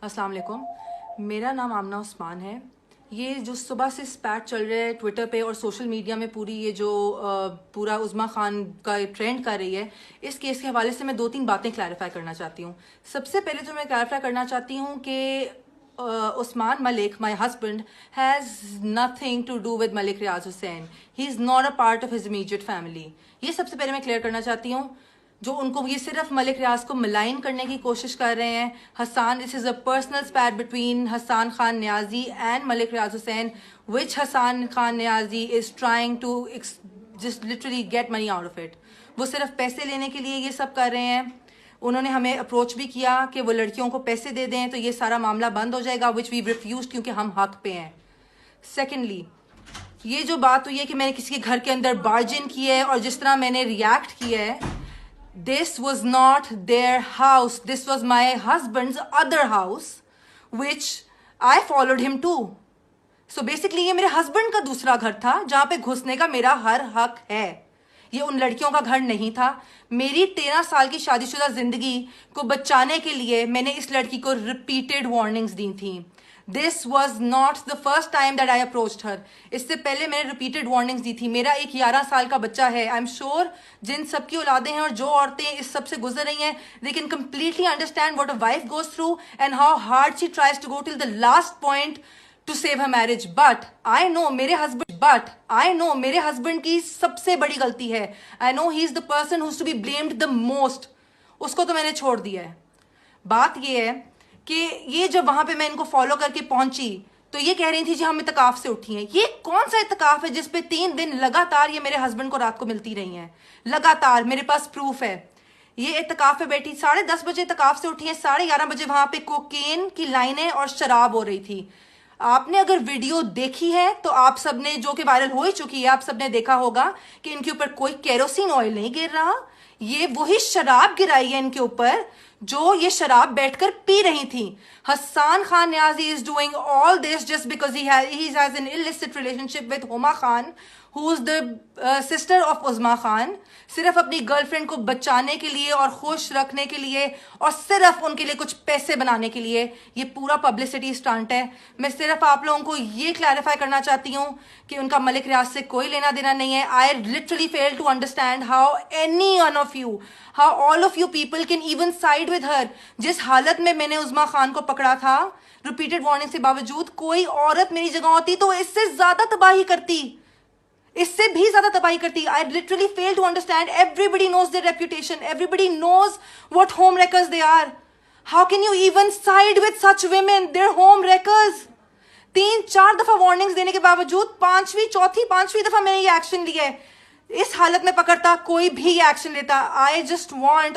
अस्सलाम वालेकुम। मेरा नाम आमना उस्मान है। ये जो सुबह से स्पैट चल रहा है ट्विटर पे और सोशल मीडिया में, पूरी ये जो पूरा उज़्मा खान का ट्रेंड कर रही है, इस केस के हवाले से मैं 2-3 बातें क्लैरिफाई करना चाहती हूँ। सबसे पहले तो मैं क्लैरिफाई करना चाहती हूँ कि Usman Malik, my husband, has nothing to do with Malik Riaz Hussain. He is not a part of his immediate family. ये सबसे पहले मैं क्लियर करना चाहती हूँ। जो उनको ये सिर्फ मलिक रियाज को मलाइन करने की कोशिश कर रहे हैं। Hasan, this is a personal spat between Hasan Khan Niazi and Malik Riaz Hussain, which Hasan Khan Niazi is trying to just literally get money out of it. वो सिर्फ पैसे लेने के लिए ये सब कर रहे हैं। उन्होंने हमें अप्रोच भी किया कि वो लड़कियों को पैसे दे दें तो ये सारा मामला बंद हो जाएगा, विच वी रिफ्यूज, क्योंकि हम हक पे हैं। सेकेंडली, ये जो बात हुई है कि मैंने किसी के घर के अंदर बार्जिन किया है और जिस तरह मैंने रिएक्ट किया है, this was not their house. This was my husband's other house, which I followed him to. So basically ये मेरे हस्बैंड का दूसरा घर था जहां पे घुसने का मेरा हर हक है। ये उन लड़कियों का घर नहीं था। मेरी 13 साल की शादीशुदा जिंदगी को बचाने के लिए मैंने इस लड़की को रिपीटेड वार्निंग्स दी थी। This was not the first time that I approached her. इससे पहले मैंने रिपीटेड वार्निंग्स दी थी। मेरा एक 11 साल का बच्चा है। आई एम श्योर जिन सबकी औलादें हैं और जो औरतें इस सब से गुजर रही हैं, they can completely understand what a wife goes through and how hard she tries to go till the last point to save her marriage. But I know मेरे हस्बैंड की सबसे बड़ी गलती है। I know he is the person who is to be blamed the most. उसको तो मैंने छोड़ दिया है। बात ये है कि ये जब वहां पे मैं इनको फॉलो करके पहुंची तो ये कह रही थी जी हम इत्तकाफ से उठी हैं। ये कौन सा इत्तकाफ है जिसपे 3 दिन लगातार ये मेरे हस्बैंड को रात को मिलती रही हैं? लगातार मेरे पास प्रूफ है। ये इत्तकाफ पे बैठी 10:30 बजे इत्तकाफ से उठी है, 11:30 बजे वहां पे कोकेन की लाइनें और शराब हो रही थी। आपने अगर वीडियो देखी है तो आप सबने, जो कि वायरल हो ही चुकी है, आप सबने देखा होगा कि इनके ऊपर कोई केरोसिन ऑयल नहीं गिर रहा। ये वही शराब गिराई है इनके ऊपर जो ये शराब बैठकर पी रही थी। Hasan Khan Niazi is doing all this just because he has an illicit relationship with Huma Khan, who is the sister of Uzma Khan. सिर्फ अपनी गर्लफ्रेंड को बचाने के लिए और खुश रखने के लिए और सिर्फ उनके लिए कुछ पैसे बनाने के लिए ये पूरा पब्लिसिटी स्टंट है। मैं सिर्फ आप लोगों को ये क्लैरिफाई करना चाहती हूँ कि उनका मलिक रियाज से कोई लेना देना नहीं है। I literally fail to understand how any one of you, how all of you people can even side with her. जिस हालत में मैंने उज़्मा खान को पकड़ा था, रिपीटेड वार्निंग के बावजूद, कोई औरत मेरी जगह होती तो इससे ज्यादा तबाही करती, इससे भी ज्यादा तबाही करती। I literally fail to understand. Everybody knows their reputation, everybody knows what home wreckers they are. How can you even side with such women? They're home wreckers. 3-4 दफा वार्निंग्स देने के बावजूद चौथी पांचवी दफा मैंने ये एक्शन लिया है। इस हालत में पकड़ता, कोई भी एक्शन लेता। I just want